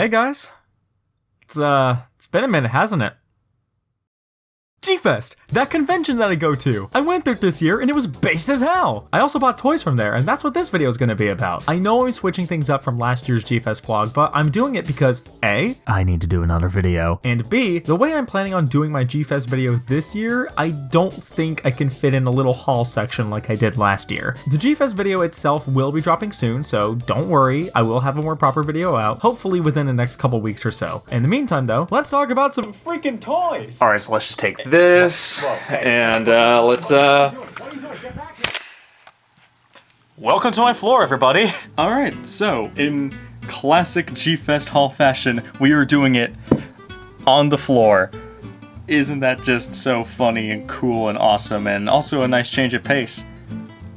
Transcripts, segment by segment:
Hey guys, it's been a minute, hasn't it? G-Fest, that convention that I go to. I went there this year and it was base as hell. I also bought toys from there and that's what this video is going to be about. I know I'm switching things up from last year's G-Fest vlog, but I'm doing it because A, I need to do another video, and B, the way I'm planning on doing my G-Fest video this year, I don't think I can fit in a little haul section like I did last year. The G-Fest video itself will be dropping soon, so don't worry, I will have a more proper video out, hopefully within the next couple weeks or so. In the meantime though, let's talk about some freaking toys! Alright, so let's just take this, and let's welcome to my floor, everybody! Alright, so, in classic G-Fest haul fashion, we are doing it on the floor. Isn't that just so funny and cool and awesome, and also a nice change of pace?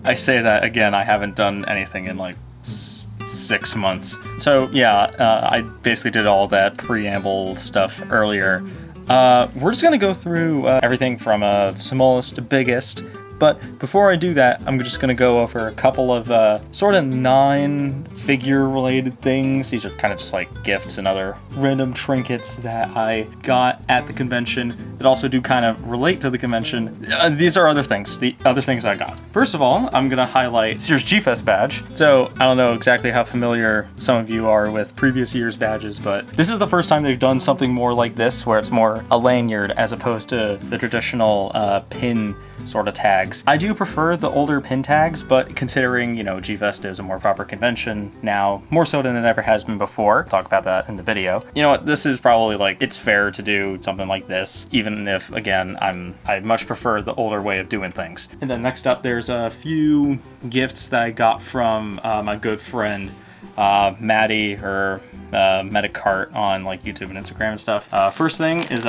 I say that again, I haven't done anything in like 6 months. So yeah, I basically did all that preamble stuff earlier. We're just gonna go through everything from smallest to biggest, but before I do that, I'm just gonna go over a couple of sort of non-figure related things. These are kind of just like gifts and other random trinkets that I got at the convention that also do kind of relate to the convention. These are other things, the other things I got. First of all, I'm gonna highlight this year's G-Fest badge. So I don't know exactly how familiar some of you are with previous year's badges, but this is the first time they've done something more like this, where it's more a lanyard as opposed to the traditional pin sort of tags. I do prefer the older pin tags, but considering, you know, G-Fest is a more proper convention now, more so than it ever has been before, talk about that in the video. You know what, this is probably like, it's fair to do something like this, even if, again, I much prefer the older way of doing things. And then next up, there's a few gifts that I got from my good friend, Maddie, or Metacart on like YouTube and Instagram and stuff. First thing is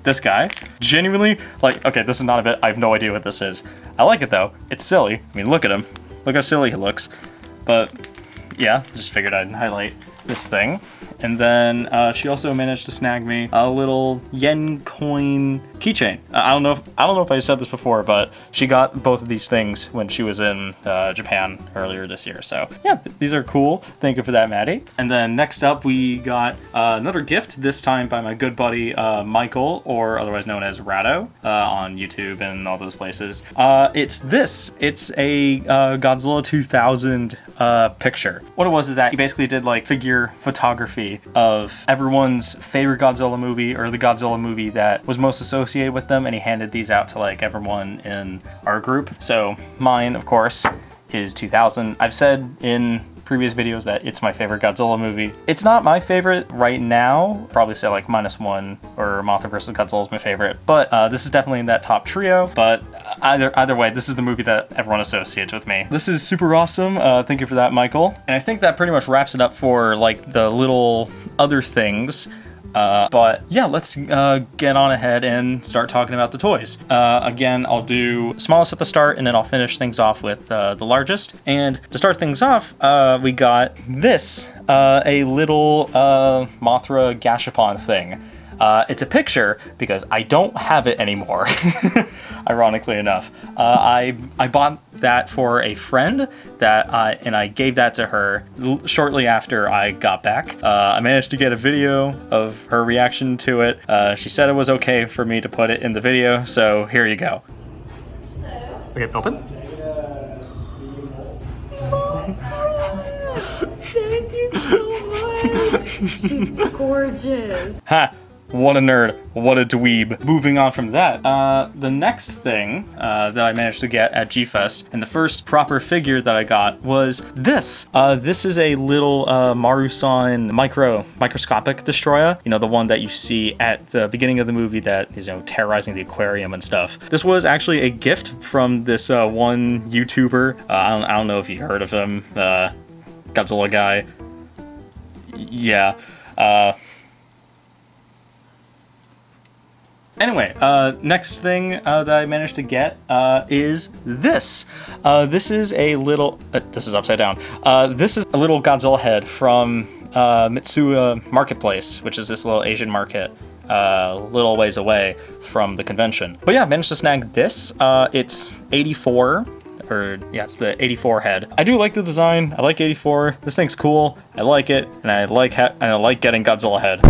this guy. Genuinely, like, okay, this is not a bit, I have no idea what this is. I like it though. It's silly. I mean, look at him. Look how silly he looks. But yeah, just figured I'd highlight this thing. And then she also managed to snag me a little yen coin keychain. I don't know if I said this before, but she got both of these things when she was in Japan earlier this year. So yeah, these are cool. Thank you for that, Maddie. And then next up, we got another gift, this time by my good buddy Michael, or otherwise known as Rado, on YouTube and all those places. It's this. It's a Godzilla 2000 picture. What it was is that he basically did like figure photography of everyone's favorite Godzilla movie, or the Godzilla movie that was most associated with them, and he handed these out to like everyone in our group. So mine, of course, is 2000. I've said in previous videos that it's my favorite Godzilla movie. It's not my favorite right now. Probably say like -1 or Mothra vs. Godzilla is my favorite, but this is definitely in that top trio. But either way, this is the movie that everyone associates with me. This is super awesome. Thank you for that, Michael. And I think that pretty much wraps it up for like the little other things. But yeah, let's get on ahead and start talking about the toys. Again, I'll do smallest at the start, and then I'll finish things off with the largest. And to start things off, we got this, a little Mothra Gashapon thing. It's a picture because I don't have it anymore, ironically enough. I bought that for a friend and I gave that to her shortly after I got back. I managed to get a video of her reaction to it. She said it was okay for me to put it in the video, so here you go. Okay, open. Thank you so much. She's gorgeous. Ha! What a nerd. What a dweeb. Moving on from that, the next thing that I managed to get at G-Fest, and the first proper figure that I got, was this. This is a little Maru-san microscopic destroyer. You know, the one that you see at the beginning of the movie that is, you know, terrorizing the aquarium and stuff. This was actually a gift from this one YouTuber. I don't know if you heard of him. Godzilla guy. Yeah. Anyway, next thing that I managed to get is this. This is a little... this is upside down. This is a little Godzilla head from Mitsuya Marketplace, which is this little Asian market little ways away from the convention. But yeah, I managed to snag this. It's 84 or yeah, it's the 84 head. I do like the design. I like 84. This thing's cool. I like it, and I like getting Godzilla head.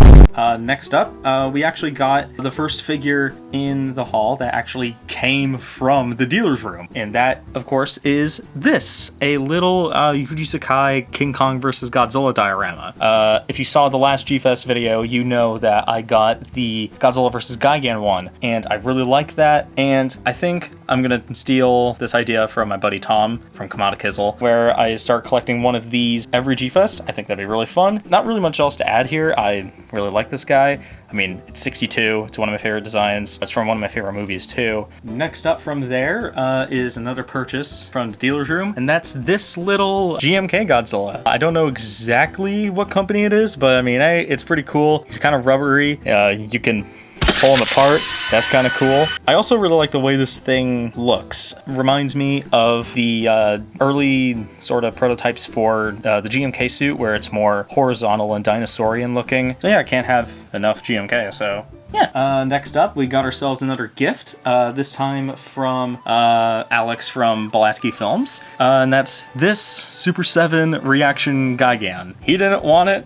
Next up, we actually got the first figure in the haul that actually came from the dealer's room, and that, of course, is this, a little Yuji Sakai King Kong vs. Godzilla diorama. If you saw the last G-Fest video, you know that I got the Godzilla vs. Gigan one, and I really like that, and I think I'm gonna steal this idea from my buddy Tom from Kamada Kizzle, where I start collecting one of these every G-Fest. I think that'd be really fun. Not really much else to add here. I really like this guy. I mean, it's 62. It's one of my favorite designs. It's from one of my favorite movies too. Next up from there is another purchase from the dealer's room, and that's this little GMK Godzilla. I don't know exactly what company it is, but I mean, hey, it's pretty cool. He's kind of rubbery. You can pull them apart. That's kind of cool. I also really like the way this thing looks. Reminds me of the early sort of prototypes for the GMK suit, where it's more horizontal and dinosaurian looking. So yeah, I can't have enough GMK, so yeah. Next up, we got ourselves another gift, this time from Alex from Balaski Films, and that's this Super 7 Reaction Gigan. He didn't want it.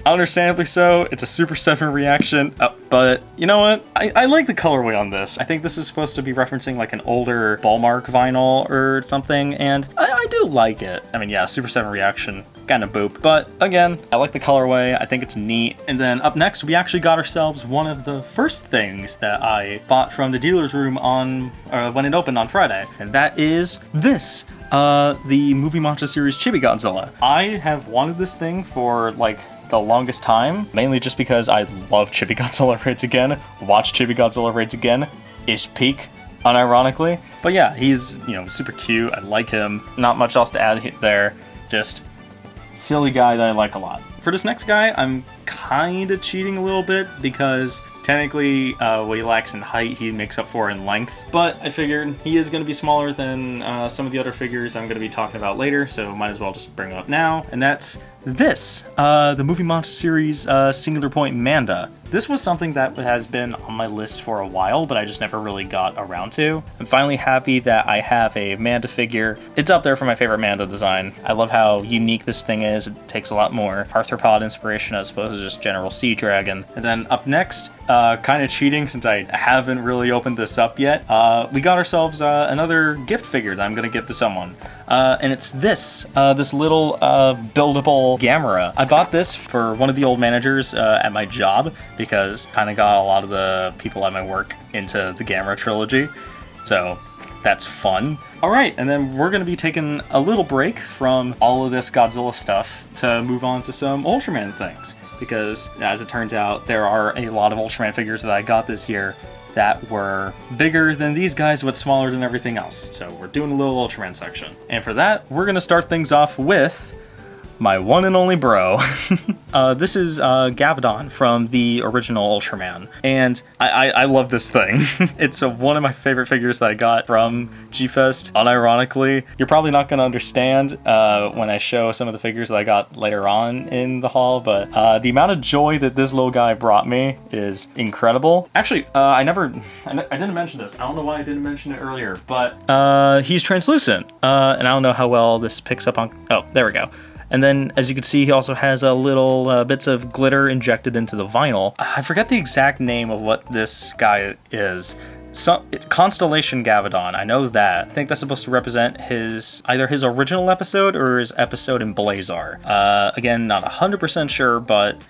Understandably so. It's a Super 7 reaction, but you know what? I like the colorway on this. I think this is supposed to be referencing like an older Ballmark vinyl or something, and I do like it. I mean, yeah, Super 7 reaction, kind of boop. But again, I like the colorway. I think it's neat. And then up next, we actually got ourselves one of the first things that I bought from the dealer's room on when it opened on Friday, and that is this. The Movie Monster Series Chibi Godzilla. I have wanted this thing for like the longest time, mainly just because I love Chibi Godzilla Raids Again. Watch Chibi Godzilla Raids Again is peak, unironically. But yeah, he's, you know, super cute. I like him. Not much else to add there. Just silly guy that I like a lot. For this next guy, I'm kind of cheating a little bit because technically, what he lacks in height, he makes up for in length. But I figured he is going to be smaller than some of the other figures I'm going to be talking about later, so might as well just bring it up now. And that's this, the Movie Monster Series Singular Point Manda. This was something that has been on my list for a while, but I just never really got around to. I'm finally happy that I have a Manda figure. It's up there for my favorite Manda design. I love how unique this thing is. It takes a lot more arthropod inspiration as opposed to just general sea dragon. And then up next, kind of cheating since I haven't really opened this up yet, we got ourselves another gift figure that I'm going to give to someone. And it's this little buildable Gamera. I bought this for one of the old managers at my job because kind of got a lot of the people at my work into the Gamera trilogy. So that's fun. All right, and then we're going to be taking a little break from all of this Godzilla stuff to move on to some Ultraman things. Because as it turns out, there are a lot of Ultraman figures that I got this year that were bigger than these guys, but smaller than everything else. So we're doing a little Ultraman section. And for that, we're gonna start things off with my one and only bro. This is Gabadon from the original Ultraman, and I love this thing. It's one of my favorite figures that I got from G-Fest, unironically. You're probably not going to understand when I show some of the figures that I got later on in the haul, but the amount of joy that this little guy brought me is incredible. Actually, I didn't mention this. I don't know why I didn't mention it earlier, but he's translucent, and I don't know how well this picks up on... Oh, there we go. And then, as you can see, he also has a little bits of glitter injected into the vinyl. I forget the exact name of what this guy is. It's Constellation Gabadon, I know that. I think that's supposed to represent either his original episode or his episode in Blazar. Again, not 100% sure, but...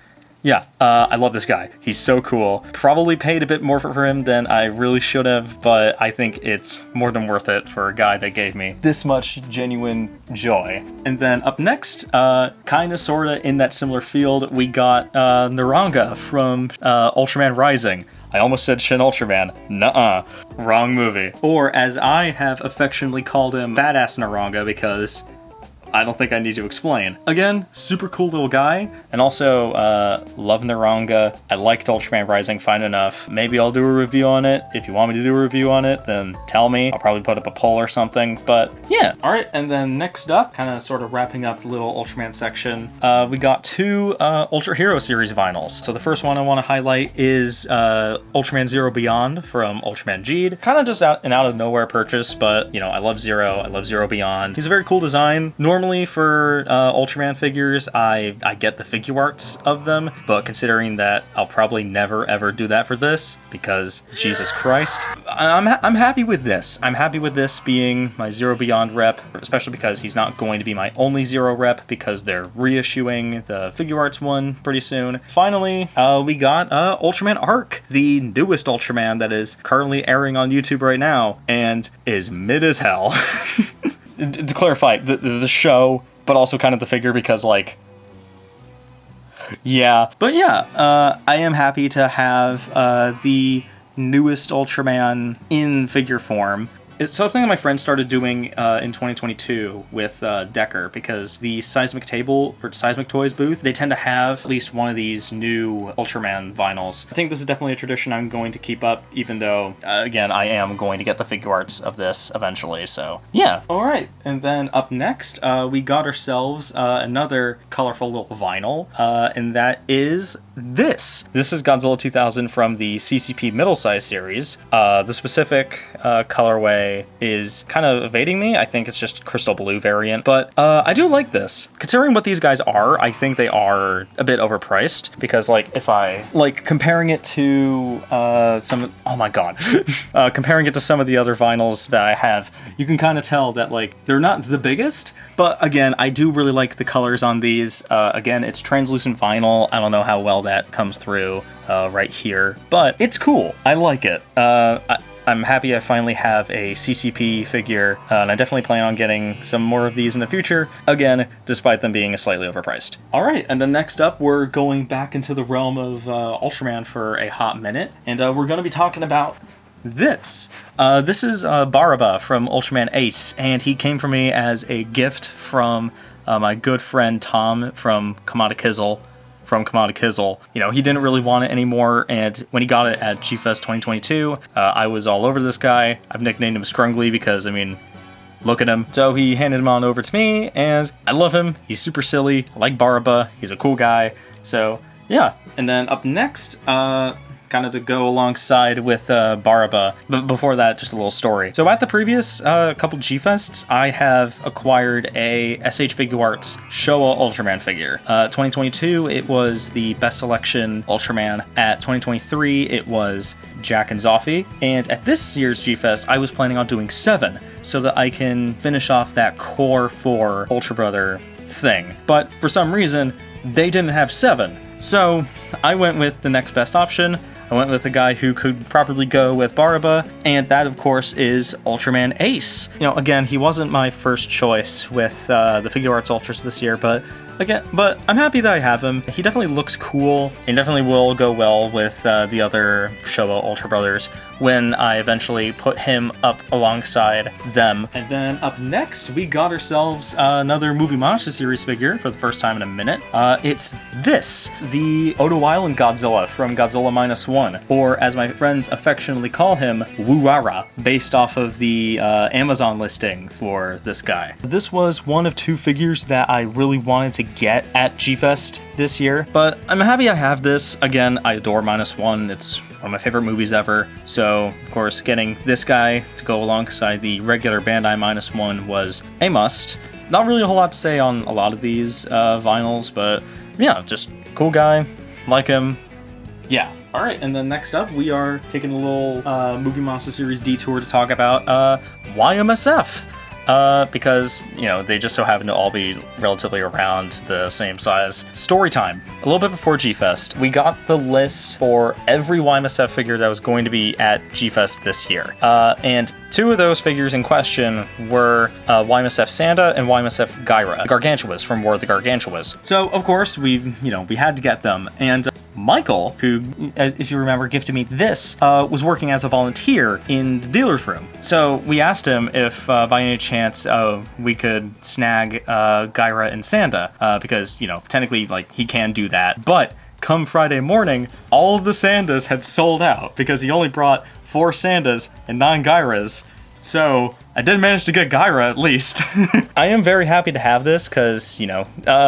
yeah, I love this guy. He's so cool. Probably paid a bit more for him than I really should have, but I think it's more than worth it for a guy that gave me this much genuine joy. And then up next, kinda sorta in that similar field, we got Naranga from Ultraman Rising. I almost said Shin Ultraman. Nuh-uh. Wrong movie. Or as I have affectionately called him, Badass Naranga, because I don't think I need to explain. Again, super cool little guy, and also loving the manga. I liked Ultraman Rising fine enough. Maybe I'll do a review on it. If you want me to do a review on it, then tell me. I'll probably put up a poll or something, but yeah. All right, and then next up, kind of sort of wrapping up the little Ultraman section, we got 2 Ultra Hero Series vinyls. So the first one I want to highlight is Ultraman Zero Beyond from Ultraman Geed. Kind of just out of nowhere purchase, but you know, I love Zero. I love Zero Beyond. He's a very cool design. Normally for Ultraman figures, I get the figure arts of them, but considering that I'll probably never ever do that for this, because Jesus Christ, I'm happy with this. I'm happy with this being my Zero Beyond rep, especially because he's not going to be my only Zero rep, because they're reissuing the figure arts one pretty soon. Finally, we got Ultraman Arc, the newest Ultraman that is currently airing on YouTube right now, and is mid as hell. To clarify, the show, but also kind of the figure, because like, yeah. But yeah, I am happy to have the newest Ultraman in figure form. It's something that my friend started doing in 2022 with Decker, because the Seismic Table or Seismic Toys booth, they tend to have at least one of these new Ultraman vinyls. I think this is definitely a tradition I'm going to keep up, even though, again, I am going to get the figure arts of this eventually, so yeah. All right, and then up next, we got ourselves another colorful little vinyl, and that is this. This is Godzilla 2000 from the CCP Middle Size series. The specific colorway is kind of evading me. I think it's just crystal blue variant, but I do like this. Considering what these guys are, I think they are a bit overpriced, because like if I like comparing it to oh my god, comparing it to some of the other vinyls that I have, you can kind of tell that like they're not the biggest, but again, I do really like the colors on these. Again, it's translucent vinyl. I don't know how well that comes through right here, but it's cool. I like it. I'm happy I finally have a CCP figure, and I definitely plan on getting some more of these in the future, again, despite them being slightly overpriced. Alright, and then next up, we're going back into the realm of Ultraman for a hot minute, and we're going to be talking about this. This is Baraba from Ultraman Ace, and he came for me as a gift from my good friend Tom from Kamada Kizzle. You know, he didn't really want it anymore, and when he got it at G-Fest 2022, I was all over this guy. I've nicknamed him Scrungly because, I mean, look at him. So he handed him on over to me, and I love him. He's super silly. I like Baraba. He's a cool guy. So, yeah. And then up next, kind of to go alongside with Baraba. But before that, just a little story. So at the previous couple G-Fests, I have acquired a SH Figuarts Showa Ultraman figure. 2022, it was the Best Selection Ultraman. At 2023, it was Jack and Zoffy. And at this year's G-Fest, I was planning on doing 7, so that I can finish off that core 4 Ultra Brother thing. But for some reason, they didn't have 7. So I went with the next best option. I went with a guy who could probably go with Baraba, and that, of course, is Ultraman Ace. You know, again, he wasn't my first choice with the Figure Arts Ultras this year, but I'm happy that I have him. He definitely looks cool, and definitely will go well with the other Showa Ultra Brothers when I eventually put him up alongside them. And then up next, we got ourselves another Movie Monster series figure for the first time in a minute. It's this, the Odo Island Godzilla from Godzilla -1, or as my friends affectionately call him, Wuara, based off of the Amazon listing for this guy. This was one of 2 figures that I really wanted to get at G-Fest this year, but I'm happy I have this. Again, I adore -1. It's one of my favorite movies ever, so of course getting this guy to go alongside the regular Bandai -1 was a must. Not really a whole lot to say on a lot of these vinyls, but yeah, just cool guy, like him, yeah. Alright, and then next up we are taking a little Movie Monster Series detour to talk about YMSF. Because, you know, they just so happen to all be relatively around the same size. Story time. A little bit before G-Fest, we got the list for every YMSF figure that was going to be at G-Fest this year. And 2 of those figures in question were YMSF Sanda and YMSF Gyra, the Gargantuas from War of the Gargantuas. So, of course, we had to get them. And Michael, who, if you remember, gifted me this, was working as a volunteer in the dealer's room. So we asked him if, by any chance, we could snag Gyra and Sanda, because, you know, technically, like, he can do that. But come Friday morning, all of the Sandas had sold out because he only brought 4 Sandas and 9 Gyras. So I did manage to get Gyra at least. I am very happy to have this because, you know,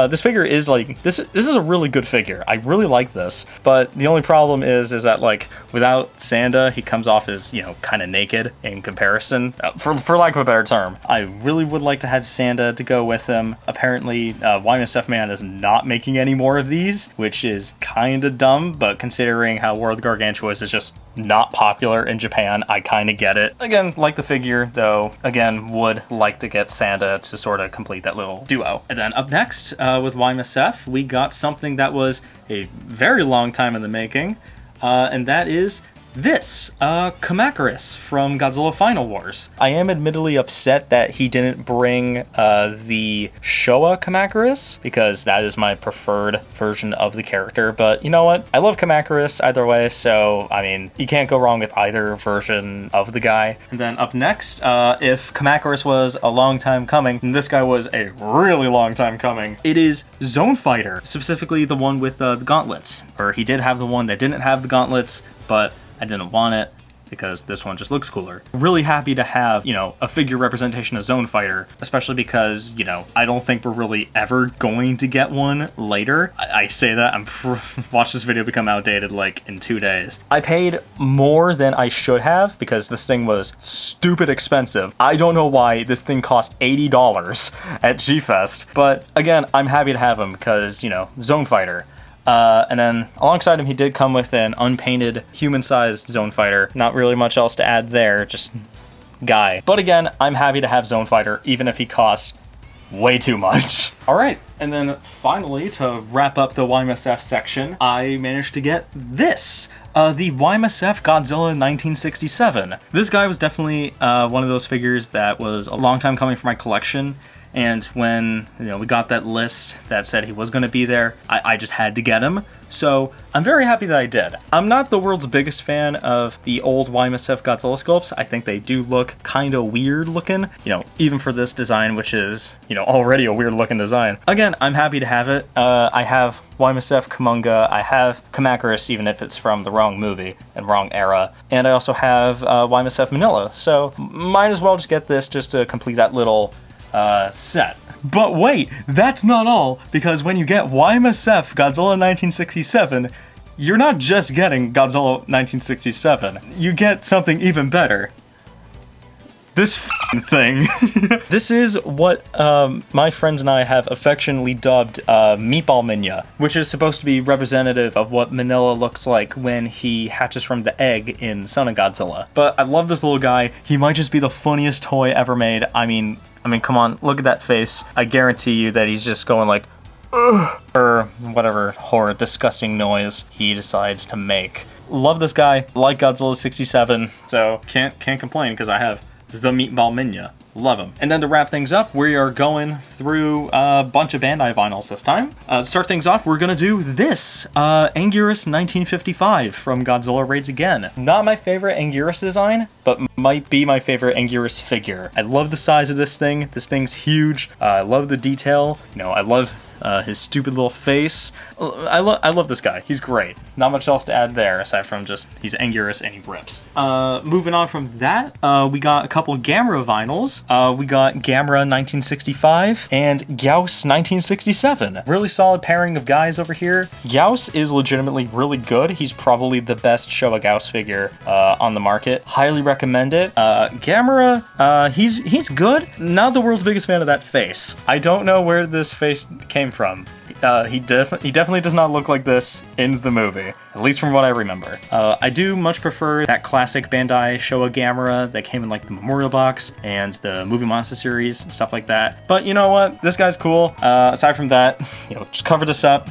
this figure is like, this is a really good figure. I really like this, but the only problem is that, like, without Sanda, he comes off as, you know, kind of naked in comparison, for lack of a better term. I really would like to have Sanda to go with him. Apparently, YMSF Man is not making any more of these, which is kind of dumb, but considering how War of the Gargantuas is just not popular in Japan, I kind of get it. Again, like the figure, though, again, would like to get Sanda to sort of complete that little duo. And then up next, with YMSF, we got something that was a very long time in the making, and that is this, Kamacuras from Godzilla Final Wars. I am admittedly upset that he didn't bring the Showa Kamacuras, because that is my preferred version of the character, but you know what? I love Kamacuras either way, so, I mean, you can't go wrong with either version of the guy. And then up next, if Kamacuras was a long time coming, and this guy was a really long time coming, it is Zone Fighter, specifically the one with the gauntlets, or he did have the one that didn't have the gauntlets, but I didn't want it because this one just looks cooler. Really happy to have, you know, a figure representation of Zone Fighter, especially because, you know, I don't think we're really ever going to get one later. I say that, watch this video become outdated like in 2 days. I paid more than I should have because this thing was stupid expensive. I don't know why this thing cost $80 at G-Fest, but again, I'm happy to have him because, you know, Zone Fighter. And then alongside him, he did come with an unpainted human-sized Zone Fighter. Not really much else to add there, just guy. But again, I'm happy to have Zone Fighter, even if he costs way too much. All right, and then finally, to wrap up the YMSF section, I managed to get this. The YMSF Godzilla 1967. This guy was definitely one of those figures that was a long time coming for my collection. And when, you know, we got that list that said he was going to be there, I just had to get him. So I'm very happy that I did. I'm not the world's biggest fan of the old YMSF Godzilla sculpts. I think they do look kind of weird looking, you know, even for this design, which is, you know, already a weird looking design. Again, I'm happy to have it. I have YMSF Kumonga, I have Kamacuras, even if it's from the wrong movie and wrong era, and I also have YMSF Manila. So might as well just get this just to complete that little set. But wait, that's not all, because when you get YMSF Godzilla 1967, you're not just getting Godzilla 1967, you get something even better. This thing. This is what my friends and I have affectionately dubbed Meatball Minya, which is supposed to be representative of what Manila looks like when he hatches from the egg in Son of Godzilla. But I love this little guy. He might just be the funniest toy ever made. I mean, come on, look at that face. I guarantee you that he's just going like, ugh, or whatever horrid, disgusting noise he decides to make. Love this guy. Like Godzilla 67, so can't complain because I have the Meatball Minya. Love him. And then to wrap things up, we are going through a bunch of Bandai vinyls this time. To start things off, we're gonna do this, Anguirus 1955 from Godzilla Raids Again. Not my favorite Anguirus design, but might be my favorite Anguirus figure. I love the size of this thing. This thing's huge. I love the detail. You know, I love his stupid little face. I love this guy. He's great. Not much else to add there, aside from just he's Anguirus and he rips. Moving on from that, we got a couple Gamera vinyls. We got Gamera 1965 and Gyaos 1967. Really solid pairing of guys over here. Gyaos is legitimately really good. He's probably the best Showa Gyaos figure on the market. Highly recommend it. Gamera, he's good. Not the world's biggest fan of that face. I don't know where this face came from. He definitely does not look like this in the movie, at least from what I remember. I do much prefer that classic Bandai Showa Gamera that came in like the Memorial Box and the Movie Monster series and stuff like that. But you know what? This guy's cool. Aside from that, you know, just cover this up.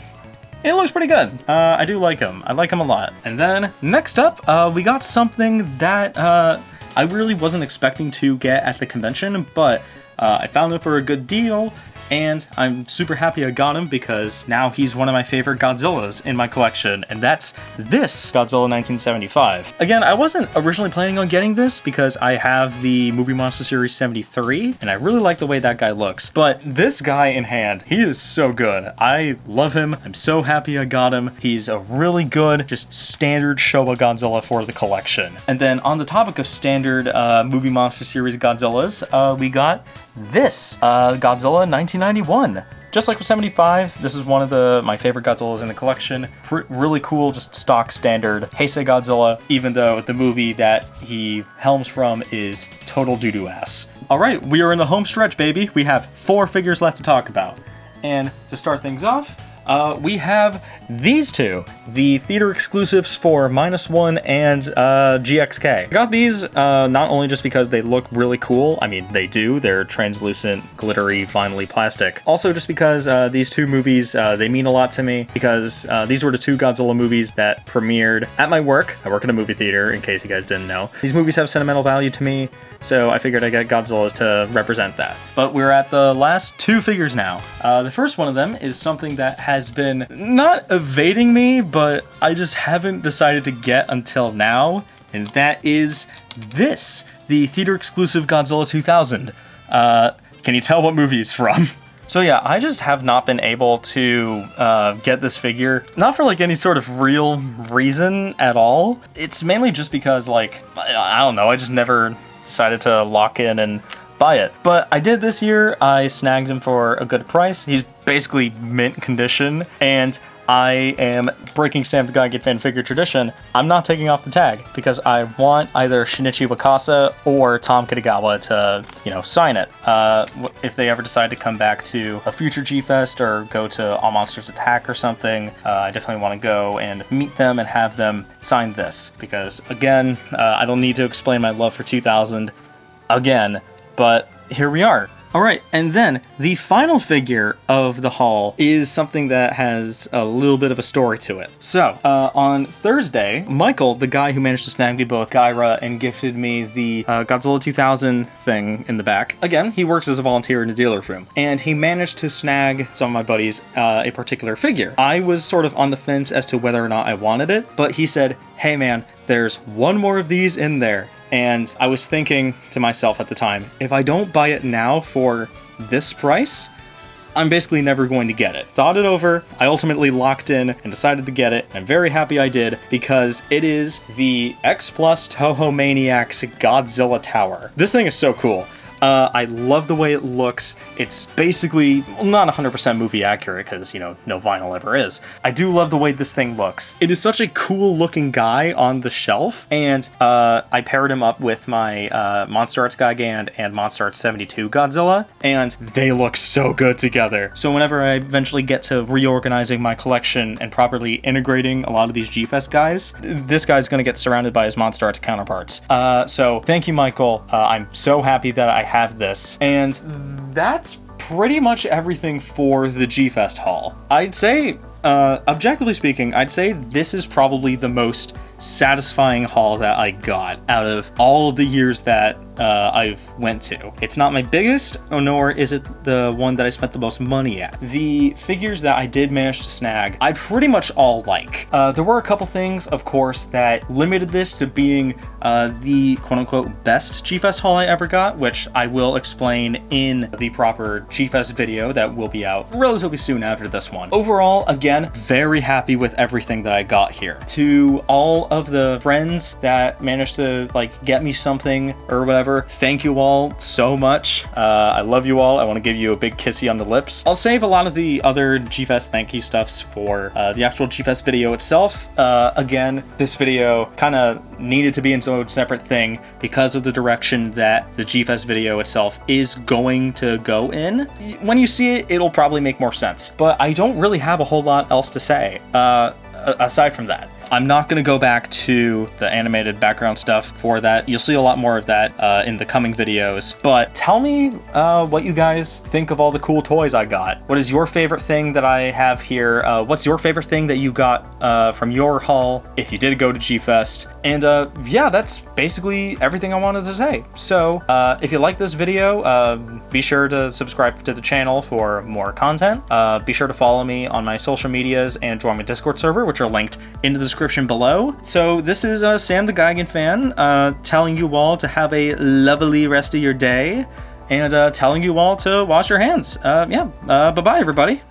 It looks pretty good. I do like him. I like him a lot. And then next up, we got something that I really wasn't expecting to get at the convention, but I found it for a good deal. And I'm super happy I got him because now he's one of my favorite Godzillas in my collection, and that's this Godzilla 1975. Again, I wasn't originally planning on getting this because I have the Movie Monster Series 73, and I really like the way that guy looks. But this guy in hand, he is so good. I love him. I'm so happy I got him. He's a really good, just standard Showa Godzilla for the collection. And then on the topic of standard Movie Monster Series Godzillas, we got this Godzilla 1991. Just like with 75, this is one of my favorite Godzillas in the collection. Really cool, just stock standard Heisei Godzilla, even though the movie that he helms from is total doo-doo ass. All right, we are in the home stretch, baby. We have 4 figures left to talk about. And to start things off, we have these two, the theater exclusives for -1 and GXK. I got these not only just because they look really cool, I mean they do, they're translucent, glittery, vinyl-y plastic. Also just because these two movies, they mean a lot to me, because these were the 2 Godzilla movies that premiered at my work. I work in a movie theater, in case you guys didn't know. These movies have sentimental value to me, so I figured I'd get Godzillas to represent that. But we're at the last 2 figures now. The first one of them is something that has been not evading me, but I just haven't decided to get until now, and that is this, the theater exclusive Godzilla 2000. Can you tell what movie it's from? So yeah, I just have not been able to get this figure, not for like any sort of real reason at all. It's mainly just because, like, I don't know, I just never decided to lock in and buy it. But I did this year. I snagged him for a good price. He's basically mint condition, and I am breaking Sam the Geigen fan figure tradition. I'm not taking off the tag because I want either Shinichi Wakasa or Tom Kitagawa to, you know, sign it. If they ever decide to come back to a future G-Fest or go to All Monsters Attack or something, I definitely want to go and meet them and have them sign this because, again, I don't need to explain my love for 2000 again, but here we are. All right, and then the final figure of the haul is something that has a little bit of a story to it. So, on Thursday, Michael, the guy who managed to snag me both Gaira and gifted me the Godzilla 2000 thing in the back, again, he works as a volunteer in the dealer's room, and he managed to snag some of my buddies a particular figure. I was sort of on the fence as to whether or not I wanted it, but he said, hey man, there's one more of these in there. And I was thinking to myself at the time, if I don't buy it now for this price, I'm basically never going to get it. Thought it over, I ultimately locked in and decided to get it. I'm very happy I did because it is the X Plus Toho Maniacs Godzilla Tower. This thing is so cool. I love the way it looks. It's basically not 100% movie accurate because, you know, no vinyl ever is. I do love the way this thing looks. It is such a cool looking guy on the shelf, and I paired him up with my Monster Arts Gigant and Monster Arts 72 Godzilla, and they look so good together. So whenever I eventually get to reorganizing my collection and properly integrating a lot of these G-Fest guys, this guy's gonna get surrounded by his Monster Arts counterparts. So thank you, Michael. I'm so happy that I have this, and that's pretty much everything for the G-Fest haul. I'd say, objectively speaking, I'd say this is probably the most satisfying haul that I got out of all of the years that I've went to. It's not my biggest, nor is it the one that I spent the most money at. The figures that I did manage to snag, I pretty much all like. There were a couple things, of course, that limited this to being the quote-unquote best G-Fest haul I ever got, which I will explain in the proper G-Fest video that will be out relatively soon after this one. Overall, again, very happy with everything that I got here. To all of the friends that managed to, like, get me something or whatever, thank you all so much. I love you all. I want to give you a big kissy on the lips. I'll save a lot of the other G-Fest thank you stuffs for the actual G-Fest video itself. Again, this video kind of needed to be its own separate thing because of the direction that the G-Fest video itself is going to go in. When you see it, it'll probably make more sense. But I don't really have a whole lot else to say aside from that. I'm not going to go back to the animated background stuff for that. You'll see a lot more of that in the coming videos. But tell me what you guys think of all the cool toys I got. What is your favorite thing that I have here? What's your favorite thing that you got from your haul if you did go to G-Fest? And yeah, that's basically everything I wanted to say. So if you like this video, be sure to subscribe to the channel for more content. Be sure to follow me on my social medias and join my Discord server, which are linked in the description below. So this is Sam the Geigen fan telling you all to have a lovely rest of your day and telling you all to wash your hands. Yeah, bye-bye everybody.